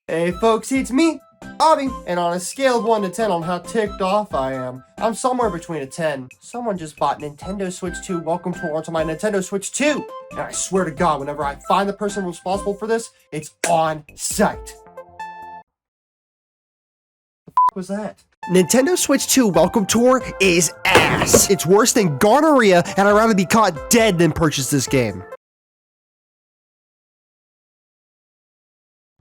Hey folks, it's me, Aubby, and on a scale of 1 to 10 on how ticked off I am, I'm somewhere between a 10. Someone just bought Nintendo Switch 2 Welcome Tour onto my Nintendo Switch 2, and I swear to God, whenever I find the person responsible for this, it's on site. The f*** was that? Nintendo Switch 2 Welcome Tour is ass. It's worse than gonorrhea, and I'd rather be caught dead than purchase this game.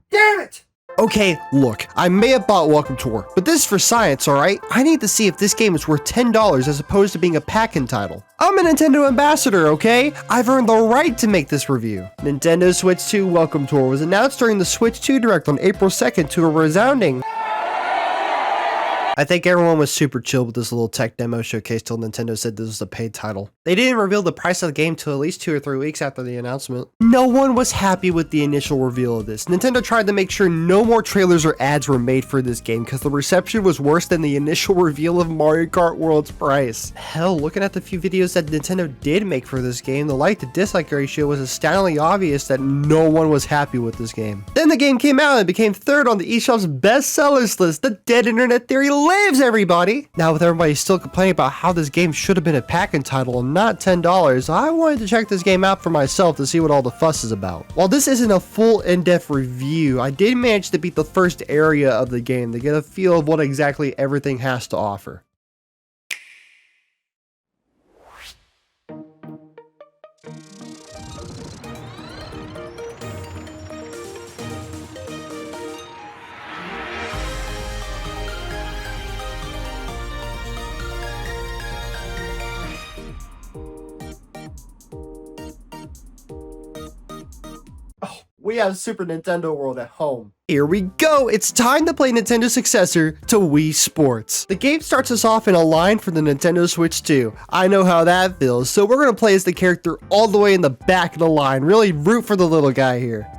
Damn it! Okay, look, I may have bought Welcome Tour, but this is for science, alright? I need to see if this game is worth $10 as opposed to being a pack-in title. I'm a Nintendo ambassador, okay? I've earned the right to make this review. Nintendo Switch 2 Welcome Tour was announced during the Switch 2 Direct on April 2nd to a resounding... I think everyone was super chill with this little tech demo showcase till Nintendo said this was a paid title. They didn't reveal the price of the game till at least 2 or 3 weeks after the announcement. No one was happy with the initial reveal of this. Nintendo tried to make sure no more trailers or ads were made for this game because the reception was worse than the initial reveal of Mario Kart World's price. Hell, looking at the few videos that Nintendo did make for this game, the like to dislike ratio was astoundingly obvious that no one was happy with this game. Then the game came out and became 3rd on the eShop's bestsellers list. The dead internet theory lives, everybody! Now, with everybody still complaining about how this game should have been a pack-in title and not $10, I wanted to check this game out for myself to see what all the fuss is about. While this isn't a full in-depth review, I did manage to beat the first area of the game to get a feel of what exactly everything has to offer. We have Super Nintendo World at home. Here we go! It's time to play Nintendo's successor to Wii Sports. The game starts us off in a line for the Nintendo Switch 2. I know how that feels, so we're gonna play as the character all the way in the back of the line. Really root for the little guy here.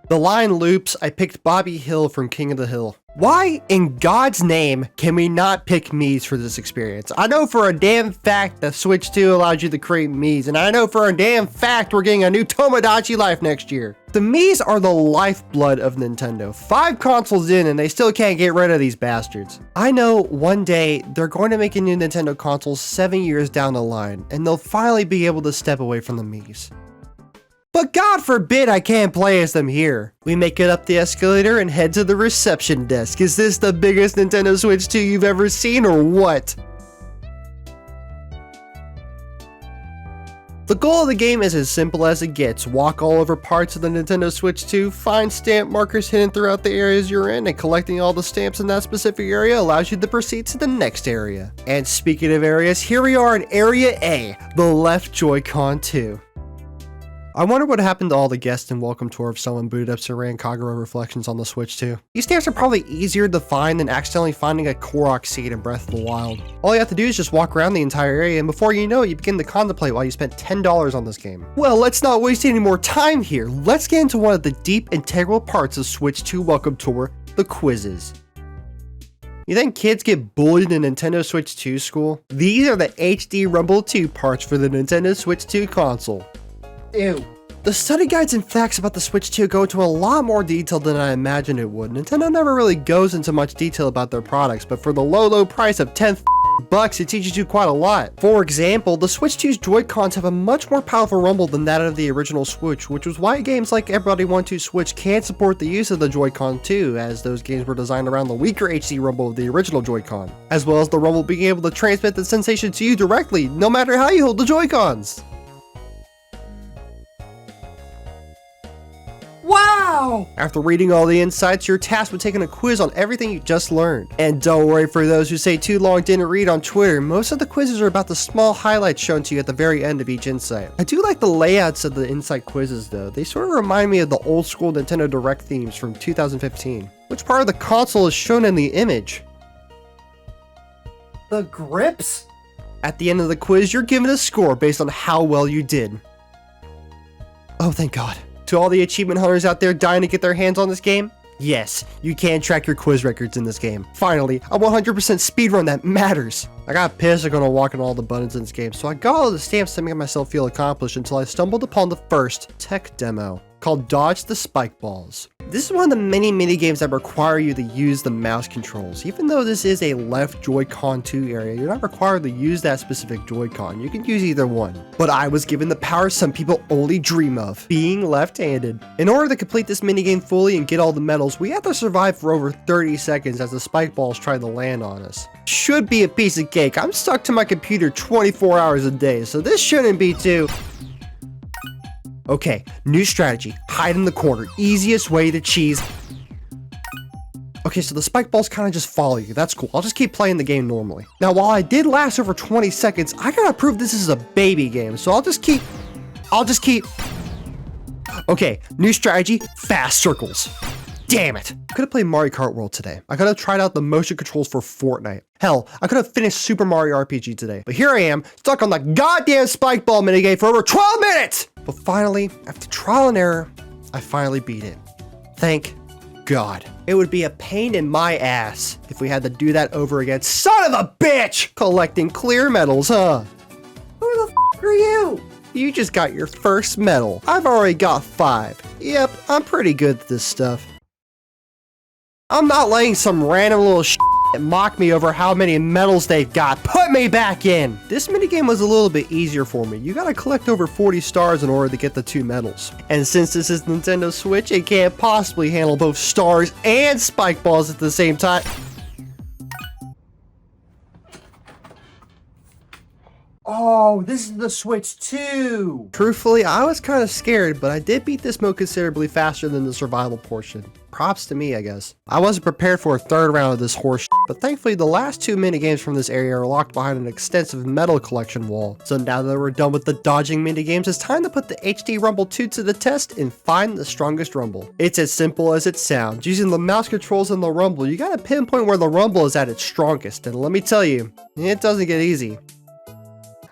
The line loops. I picked Bobby Hill from King of the Hill. Why in God's name can we not pick Miis for this experience? I know for a damn fact that Switch 2 allows you to create Miis, and I know for a damn fact we're getting a new Tomodachi Life next year. The Miis are the lifeblood of Nintendo. 5 consoles in and they still can't get rid of these bastards. I know one day they're going to make a new Nintendo console 7 years down the line, and they'll finally be able to step away from the Miis. But God forbid I can't play as them here. We make it up the escalator and head to the reception desk. Is this the biggest Nintendo Switch 2 you've ever seen or what? The goal of the game is as simple as it gets. Walk all over parts of the Nintendo Switch 2, find stamp markers hidden throughout the areas you're in, and collecting all the stamps in that specific area allows you to proceed to the next area. And speaking of areas, here we are in Area A, the left Joy-Con 2. I wonder what happened to all the guests in Welcome Tour if someone booted up Saran Kagura Reflections on the Switch 2. These stamps are probably easier to find than accidentally finding a Korok seed in Breath of the Wild. All you have to do is just walk around the entire area, and before you know it, you begin to contemplate why you spent $10 on this game. Well, let's not waste any more time here. Let's get into one of the deep, integral parts of Switch 2 Welcome Tour, the quizzes. You think kids get bullied in Nintendo Switch 2 school? These are the HD Rumble 2 parts for the Nintendo Switch 2 console. Ew. The study guides and facts about the Switch 2 go into a lot more detail than I imagined it would. Nintendo never really goes into much detail about their products, but for the low price of $10 it teaches you quite a lot. For example, the Switch 2's Joy-Cons have a much more powerful rumble than that of the original Switch, which was why games like Everybody Want to Switch can't support the use of the Joy-Con 2, as those games were designed around the weaker HD rumble of the original Joy-Con, as well as the rumble being able to transmit the sensation to you directly, no matter how you hold the Joy-Cons. Wow! After reading all the insights, you're tasked with taking a quiz on everything you just learned. And don't worry for those who say too long didn't read on Twitter, most of the quizzes are about the small highlights shown to you at the very end of each insight. I do like the layouts of the insight quizzes though. They sort of remind me of the old school Nintendo Direct themes from 2015. Which part of the console is shown in the image? The grips? At the end of the quiz, you're given a score based on how well you did. Oh, thank God. To all the achievement hunters out there dying to get their hands on this game, yes, you can track your quiz records in this game. Finally, a 100% speedrun that matters. I got pissed at going to walk on all the buttons in this game, so I got all the stamps to make myself feel accomplished until I stumbled upon the first tech demo. called Dodge the Spike Balls. This is one of the many mini games that require you to use the mouse controls. Even though this is a left Joy-Con 2 area, you're not required to use that specific Joy-Con. You can use either one. But I was given the power some people only dream of, being left-handed. In order to complete this mini game fully and get all the medals, we have to survive for over 30 seconds as the spike balls try to land on us. Should be a piece of cake. I'm stuck to my computer 24 hours a day, so this shouldn't be too... Okay, new strategy. Hide in the corner. Easiest way to cheese. Okay, so the spike balls kind of just follow you. That's cool. I'll just keep playing the game normally. Now, while I did last over 20 seconds, I gotta prove this is a baby game, so I'll just keep... Okay, new strategy. Fast circles. Damn it. I could have played Mario Kart World today. I could have tried out the motion controls for Fortnite. Hell, I could have finished Super Mario RPG today. But here I am, stuck on the goddamn spike ball minigame for over 12 minutes! But finally, after trial and error, I finally beat it. Thank God. It would be a pain in my ass if we had to do that over again. Son of a bitch! Collecting clear medals, huh? Who the f are you? You just got your first medal. I've already got 5. Yep, I'm pretty good at this stuff. I'm not letting some random little mock me over how many medals they've got. Put me back in! This minigame was a little bit easier for me. You gotta collect over 40 stars in order to get the 2 medals. And since this is Nintendo Switch, it can't possibly handle both stars and spike balls at the same time. Oh, this is the Switch 2! Truthfully, I was kind of scared, but I did beat this mode considerably faster than the survival portion. Props to me, I guess. I wasn't prepared for a third round of this horse but thankfully the last 2 minigames from this area are locked behind an extensive medal collection wall. So now that we're done with the dodging minigames, it's time to put the HD Rumble 2 to the test and find the strongest rumble. It's as simple as it sounds. Using the mouse controls in the rumble, you gotta pinpoint where the rumble is at its strongest, and let me tell you, it doesn't get easy.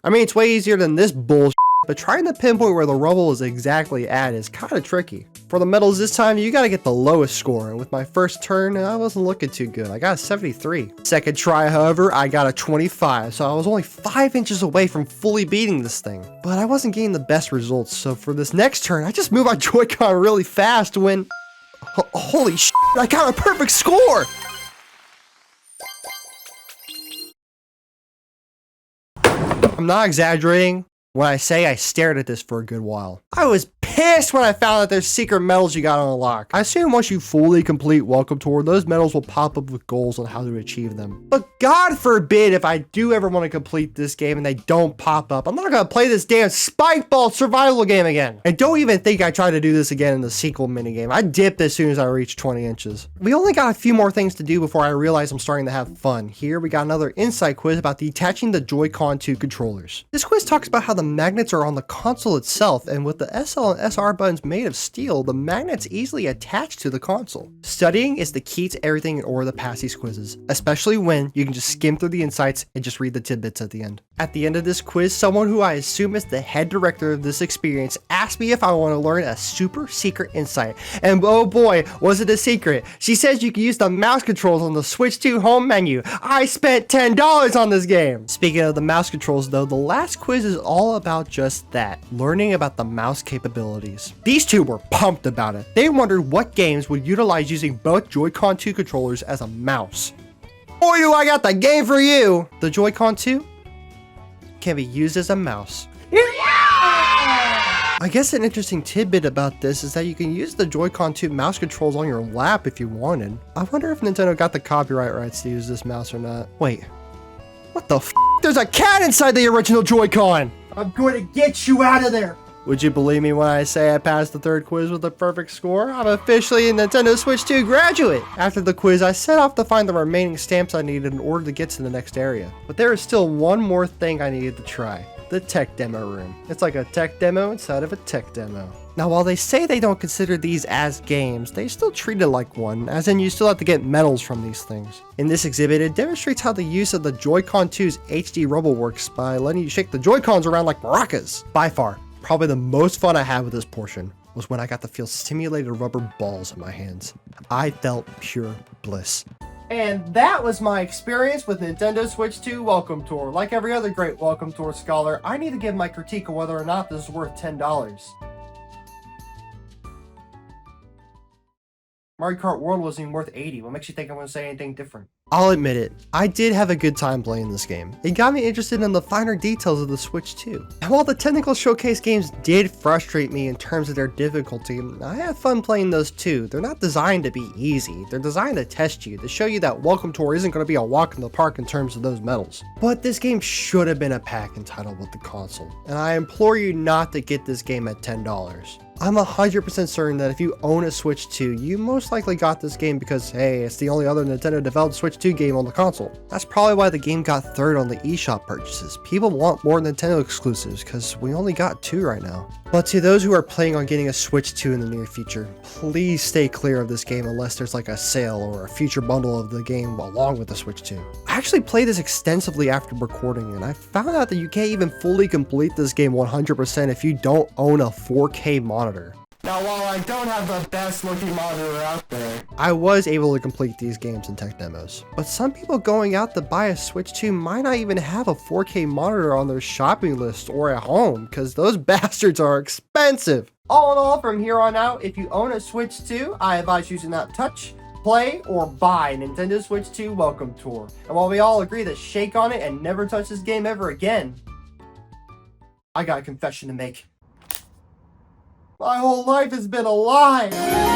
I mean, it's way easier than this bullshit, but trying to pinpoint where the rumble is exactly at is kind of tricky. For the medals this time, you gotta get the lowest score, and with my first turn, I wasn't looking too good. I got a 73. Second try, however, I got a 25, so I was only 5 inches away from fully beating this thing. But I wasn't getting the best results, so for this next turn, I just moved my Joy-Con really fast when... Holy shit, I got a perfect score! I'm not exaggerating when I say I stared at this for a good while. I was pissed when I found that there's secret medals you gotta unlock. I assume once you fully complete Welcome Tour, those medals will pop up with goals on how to achieve them. But God forbid if I do ever want to complete this game and they don't pop up, I'm not gonna play this damn spike ball survival game again. And don't even think I try to do this again in the sequel minigame. I dipped as soon as I reached 20 inches. We only got a few more things to do before I realize I'm starting to have fun. Here we got another insight quiz about detaching the Joy-Con 2 controllers. This quiz talks about how the magnets are on the console itself, and with the SL and SR buttons made of steel, the magnets easily attach to the console. Studying is the key to everything in order to pass these quizzes, especially when you can just skim through the insights and just read the tidbits at the end. At the end of this quiz, someone who I assume is the head director of this experience asked me if I want to learn a super secret insight. And oh boy, was it a secret. She says you can use the mouse controls on the Switch 2 home menu. I spent $10 on this game. Speaking of the mouse controls though, the last quiz is all about just that, learning about the mouse capabilities. These two were pumped about it. They wondered what games would utilize using both Joy-Con 2 controllers as a mouse. Boy, do I got the game for you! The Joy-Con 2 can be used as a mouse. Yeah! I guess an interesting tidbit about this is that you can use the Joy-Con 2 mouse controls on your lap if you wanted. I wonder if Nintendo got the copyright rights to use this mouse or not. Wait, what the f? There's a cat inside the original Joy-Con! I'm going to get you out of there! Would you believe me when I say I passed the third quiz with a perfect score? I'm officially a Nintendo Switch 2 graduate! After the quiz, I set off to find the remaining stamps I needed in order to get to the next area. But there is still one more thing I needed to try. The tech demo room. It's like a tech demo inside of a tech demo. Now while they say they don't consider these as games, they still treat it like one, as in you still have to get medals from these things. In this exhibit, it demonstrates how the use of the Joy-Con 2's HD rumble works by letting you shake the Joy-Cons around like maracas. By far, probably the most fun I had with this portion was when I got to feel simulated rubber balls in my hands. I felt pure bliss. And that was my experience with Nintendo Switch 2 Welcome Tour. Like every other great Welcome Tour scholar, I need to give my critique of whether or not this is worth $10. Mario Kart World wasn't even worth 80. What makes you think I'm gonna say anything different? I'll admit it, I did have a good time playing this game. It got me interested in the finer details of the Switch too. And while the technical showcase games did frustrate me in terms of their difficulty, I had fun playing those too. They're not designed to be easy, they're designed to test you, to show you that Welcome Tour isn't going to be a walk in the park in terms of those medals. But this game should have been a pack entitled with the console, and I implore you not to get this game at $10. I'm 100% certain that if you own a Switch 2, you most likely got this game because, hey, it's the only other Nintendo developed Switch 2 game on the console. That's probably why the game got third on the eShop purchases. People want more Nintendo exclusives because we only got 2 right now. But to those who are planning on getting a Switch 2 in the near future, please stay clear of this game unless there's like a sale or a future bundle of the game along with the Switch 2. I actually played this extensively after recording, and I found out that you can't even fully complete this game 100% if you don't own a 4K monitor. Now, while I don't have the best looking monitor out there, I was able to complete these games in tech demos. But some people going out to buy a Switch 2 might not even have a 4K monitor on their shopping list or at home, because those bastards are expensive. All in all, from here on out, if you own a Switch 2, I advise using that touch, play, or buy Nintendo Switch 2 Welcome Tour. And while we all agree to shake on it and never touch this game ever again, I got a confession to make. My whole life has been a lie!